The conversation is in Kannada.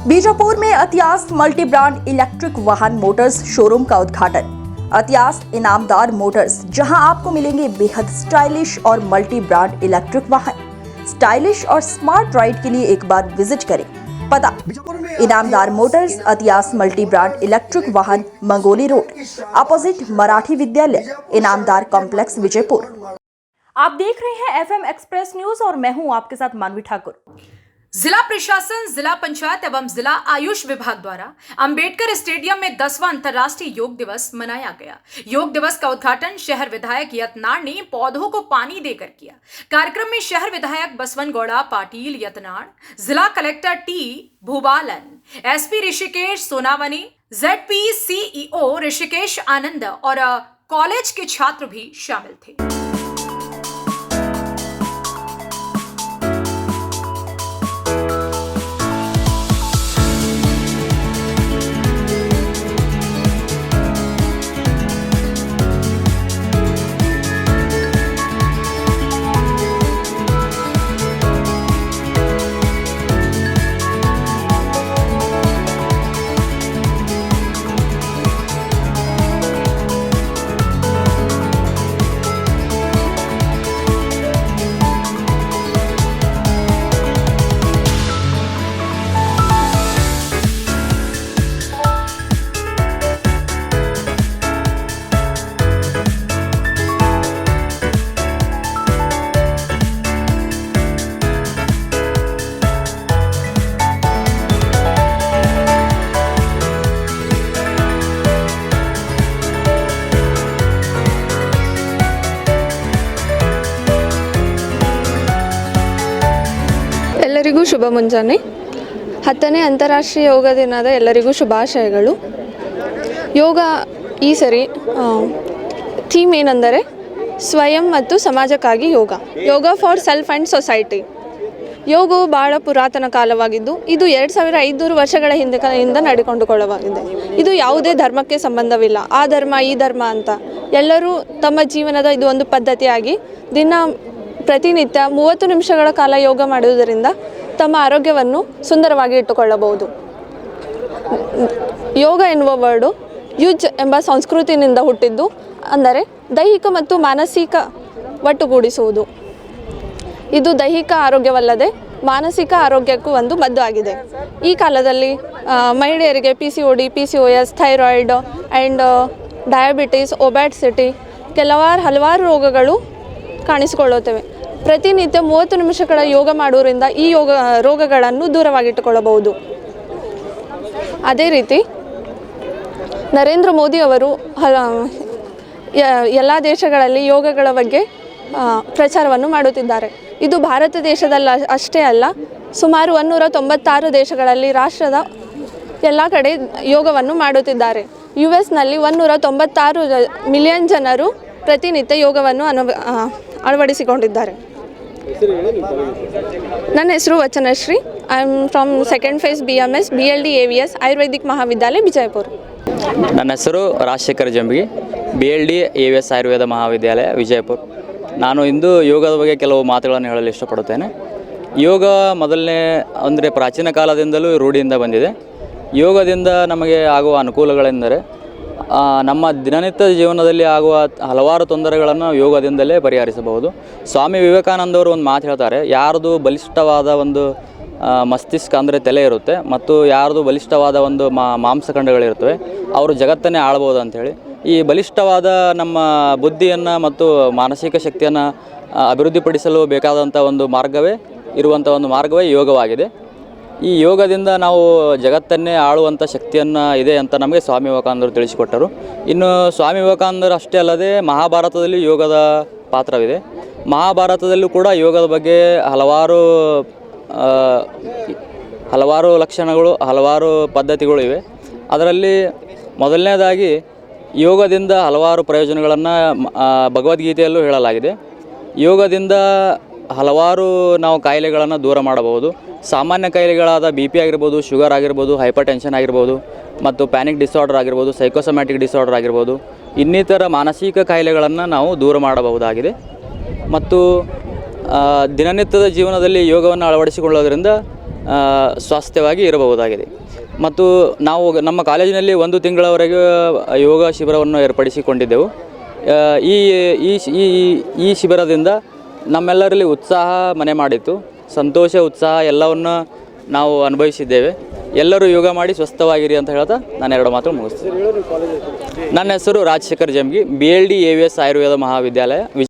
बीजापुर में अतियास मल्टी ब्रांड इलेक्ट्रिक वाहन मोटर्स शोरूम का उद्घाटन। अतियास इनामदार मोटर्स, जहां आपको मिलेंगे बेहद स्टाइलिश और मल्टी ब्रांड इलेक्ट्रिक वाहन। स्टाइलिश और स्मार्ट राइड के लिए एक बार विजिट करें। पता इनामदार मोटर्स, अतियास मल्टी ब्रांड इलेक्ट्रिक वाहन, मंगोली रोड, अपोजिट मराठी विद्यालय, इनामदार कॉम्प्लेक्स, विजयपुर। आप देख रहे हैं FM एक्सप्रेस न्यूज और मैं हूं आपके साथ मानवी ठाकुर। जिला प्रशासन, जिला पंचायत एवं जिला आयुष विभाग द्वारा अंबेडकर स्टेडियम में 10वां अंतर्राष्ट्रीय योग दिवस मनाया गया। योग दिवस का उद्घाटन शहर विधायक यतनाड़ ने पौधों को पानी देकर किया। कार्यक्रम में शहर विधायक बसवन गौड़ा पाटिल यतनाड़, जिला collector T Bhubalan, SP Rishikesh Sonawane, ZP CEO Rishikesh Anand और कॉलेज के छात्र भी शामिल थे। ಎಲ್ಲರಿಗೂ ಶುಭ ಮುಂಜಾನೆ. 10ನೇ ಅಂತಾರಾಷ್ಟ್ರೀಯ ಯೋಗ ದಿನದ ಎಲ್ಲರಿಗೂ ಶುಭಾಶಯಗಳು. ಯೋಗ ಈ ಸರಿ ಥೀಮ್ ಏನೆಂದರೆ ಸ್ವಯಂ ಮತ್ತು ಸಮಾಜಕ್ಕಾಗಿ ಯೋಗ, ಯೋಗ ಫಾರ್ ಸೆಲ್ಫ್ ಆ್ಯಂಡ್ ಸೊಸೈಟಿ. ಯೋಗವು ಭಾಳ ಪುರಾತನ ಕಾಲವಾಗಿದ್ದು ಇದು 2500 ವರ್ಷಗಳ ಹಿಂದೆ ನಡೆದುಕೊಂಡುಕೊಳ್ಳಲಾಗಿದೆ. ಇದು ಯಾವುದೇ ಧರ್ಮಕ್ಕೆ ಸಂಬಂಧವಿಲ್ಲ, ಆ ಧರ್ಮ ಈ ಧರ್ಮ ಅಂತ. ಎಲ್ಲರೂ ತಮ್ಮ ಜೀವನದ ಇದು ಒಂದು ಪದ್ಧತಿಯಾಗಿ ಪ್ರತಿನಿತ್ಯ 30 ನಿಮಿಷಗಳ ಕಾಲ ಯೋಗ ಮಾಡುವುದರಿಂದ ತಮ್ಮ ಆರೋಗ್ಯವನ್ನು ಸುಂದರವಾಗಿ ಇಟ್ಟುಕೊಳ್ಳಬಹುದು. ಯೋಗ ಎನ್ನುವ ವರ್ಡು ಯುಜ್ ಎಂಬ ಸಂಸ್ಕೃತಿಯಿಂದ ಹುಟ್ಟಿದ್ದು, ಅಂದರೆ ದೈಹಿಕ ಮತ್ತು ಮಾನಸಿಕ ಒಟ್ಟುಗೂಡಿಸುವುದು. ಇದು ದೈಹಿಕ ಆರೋಗ್ಯವಲ್ಲದೆ ಮಾನಸಿಕ ಆರೋಗ್ಯಕ್ಕೂ ಒಂದು ಮದ್ದು ಆಗಿದೆ. ಈ ಕಾಲದಲ್ಲಿ ಮಹಿಳೆಯರಿಗೆ PCOD, PCOS, thyroid and diabetes, ಒಬ್ಯಾಸಿಟಿ ಹಲವಾರು ರೋಗಗಳು ಕಾಣಿಸಿಕೊಳ್ಳುತ್ತವೆ. ಪ್ರತಿನಿತ್ಯ 30 ನಿಮಿಷಗಳ ಯೋಗ ಮಾಡುವುದರಿಂದ ಈ ರೋಗಗಳನ್ನು ದೂರವಾಗಿಟ್ಟುಕೊಳ್ಳಬಹುದು. ಅದೇ ರೀತಿ ನರೇಂದ್ರ ಮೋದಿ ಅವರು ಎಲ್ಲ ದೇಶಗಳಲ್ಲಿ ಯೋಗಗಳ ಬಗ್ಗೆ ಪ್ರಚಾರವನ್ನು ಮಾಡುತ್ತಿದ್ದಾರೆ. ಇದು ಭಾರತ ದೇಶದಲ್ಲಿ ಅಷ್ಟೇ ಅಲ್ಲ, ಸುಮಾರು 196 ದೇಶಗಳಲ್ಲಿ ರಾಷ್ಟ್ರದ ಎಲ್ಲ ಕಡೆ ಯೋಗವನ್ನು ಮಾಡುತ್ತಿದ್ದಾರೆ. US ನಲ್ಲಿ 196 ಮಿಲಿಯನ್ ಜನರು ಪ್ರತಿನಿತ್ಯ ಯೋಗವನ್ನು ಅಳವಡಿಸಿಕೊಂಡಿದ್ದಾರೆ. ನನ್ನ ಹೆಸರು Vachanashree. I am from second phase BMS BLD AVS Ayurvedic Mahavidyalaya Vijayapura. ನನ್ನ ಹೆಸರು ರಾಜಶೇಖರ್ ಜಂಬಿಗಿ, BLD AVS ಆಯುರ್ವೇದ ಮಹಾವಿದ್ಯಾಲಯ ವಿಜಯಪುರ. ನಾನು ಇಂದು ಯೋಗದ ಬಗ್ಗೆ ಕೆಲವು ಮಾತುಗಳನ್ನು ಹೇಳಲು ಇಷ್ಟಪಡುತ್ತೇನೆ. ಯೋಗ ಮೊದಲನೇ ಅಂದರೆ ಪ್ರಾಚೀನ ಕಾಲದಿಂದಲೂ ರೂಢಿಯಿಂದ ಬಂದಿದೆ. ಯೋಗದಿಂದ ನಮಗೆ ಆಗುವ ಅನುಕೂಲಗಳೆಂದರೆ ನಮ್ಮ ದಿನನಿತ್ಯದ ಜೀವನದಲ್ಲಿ ಆಗುವ ಹಲವಾರು ತೊಂದರೆಗಳನ್ನು ಯೋಗದಿಂದಲೇ ಪರಿಹರಿಸಬಹುದು. ಸ್ವಾಮಿ ವಿವೇಕಾನಂದವರು ಒಂದು ಮಾತು ಹೇಳ್ತಾರೆ, ಯಾರ್ದು ಬಲಿಷ್ಠವಾದ ಒಂದು ಮಸ್ತಿಷ್ಕ ಅಂದರೆ ತಲೆ ಇರುತ್ತೆ ಮತ್ತು ಯಾರ್ದು ಬಲಿಷ್ಠವಾದ ಒಂದು ಮಾಂಸಖಂಡಗಳಿರುತ್ತವೆ, ಅವರು ಜಗತ್ತನ್ನೇ ಆಳ್ಬೋದು ಅಂಥೇಳಿ. ಈ ಬಲಿಷ್ಠವಾದ ನಮ್ಮ ಬುದ್ಧಿಯನ್ನು ಮತ್ತು ಮಾನಸಿಕ ಶಕ್ತಿಯನ್ನು ಅಭಿವೃದ್ಧಿಪಡಿಸಲು ಬೇಕಾದಂಥ ಒಂದು ಮಾರ್ಗವೇ ಯೋಗವಾಗಿದೆ. ಈ ಯೋಗದಿಂದ ನಾವು ಜಗತ್ತನ್ನೇ ಆಳುವಂಥ ಶಕ್ತಿಯನ್ನು ಇದೆ ಅಂತ ನಮಗೆ ಸ್ವಾಮಿ ವಿವೇಕಾನಂದರು ತಿಳಿಸಿಕೊಟ್ಟರು. ಇನ್ನು ಸ್ವಾಮಿ ವಿವೇಕಾನಂದರು ಅಷ್ಟೇ ಅಲ್ಲದೆ ಮಹಾಭಾರತದಲ್ಲಿ ಯೋಗದ ಪಾತ್ರವಿದೆ. ಮಹಾಭಾರತದಲ್ಲೂ ಕೂಡ ಯೋಗದ ಬಗ್ಗೆ ಹಲವಾರು ಲಕ್ಷಣಗಳು, ಹಲವಾರು ಪದ್ಧತಿಗಳು ಇವೆ. ಅದರಲ್ಲಿ ಮೊದಲನೇದಾಗಿ ಯೋಗದಿಂದ ಹಲವಾರು ಪ್ರಯೋಜನಗಳನ್ನು ಭಗವದ್ಗೀತೆಯಲ್ಲೂ ಹೇಳಲಾಗಿದೆ. ಯೋಗದಿಂದ ಹಲವಾರು ನಾವು ಕಾಯಿಲೆಗಳನ್ನು ದೂರ ಮಾಡಬಹುದು. ಸಾಮಾನ್ಯ ಕಾಯಿಲೆಗಳಾದ BP ಆಗಿರ್ಬೋದು, ಶುಗರ್ ಆಗಿರ್ಬೋದು, ಹೈಪರ್ ಟೆನ್ಷನ್ ಆಗಿರ್ಬೋದು ಮತ್ತು ಪ್ಯಾನಿಕ್ ಡಿಸಾರ್ಡರ್ ಆಗಿರ್ಬೋದು, ಸೈಕೋಸೊಮ್ಯಾಟಿಕ್ ಡಿಸಾರ್ಡರ್ ಆಗಿರ್ಬೋದು, ಇನ್ನಿತರ ಮಾನಸಿಕ ಕಾಯಿಲೆಗಳನ್ನು ನಾವು ದೂರ ಮಾಡಬಹುದಾಗಿದೆ. ಮತ್ತು ದಿನನಿತ್ಯದ ಜೀವನದಲ್ಲಿ ಯೋಗವನ್ನು ಅಳವಡಿಸಿಕೊಳ್ಳೋದ್ರಿಂದ ಸ್ವಾಸ್ಥ್ಯವಾಗಿ ಇರಬಹುದಾಗಿದೆ. ಮತ್ತು ನಾವು ನಮ್ಮ ಕಾಲೇಜಿನಲ್ಲಿ 1 ತಿಂಗಳವರೆಗೆ ಯೋಗ ಶಿಬಿರವನ್ನು ಏರ್ಪಡಿಸಿಕೊಂಡಿದ್ದೆವು. ಈ ಈ ಈ ಈ ಶಿಬಿರದಿಂದ ನಮ್ಮೆಲ್ಲರಲ್ಲಿ ಉತ್ಸಾಹ ಮನೆ ಮಾಡಿತ್ತು. ಸಂತೋಷ, ಉತ್ಸಾಹ ಎಲ್ಲವನ್ನು ನಾವು ಅನುಭವಿಸಿದ್ದೇವೆ. ಎಲ್ಲರೂ ಯೋಗ ಮಾಡಿ ಸ್ವಸ್ಥವಾಗಿರಿ ಅಂತ ಹೇಳ್ತಾ ನಾನು 2 ಮಾತು ಮುಗಿಸ್ತೀನಿ. ನನ್ನ ಹೆಸರು ರಾಜಶೇಖರ್ ಜಂಬಗಿ, BLD AVS ಆಯುರ್ವೇದ ಮಹಾವಿದ್ಯಾಲಯ.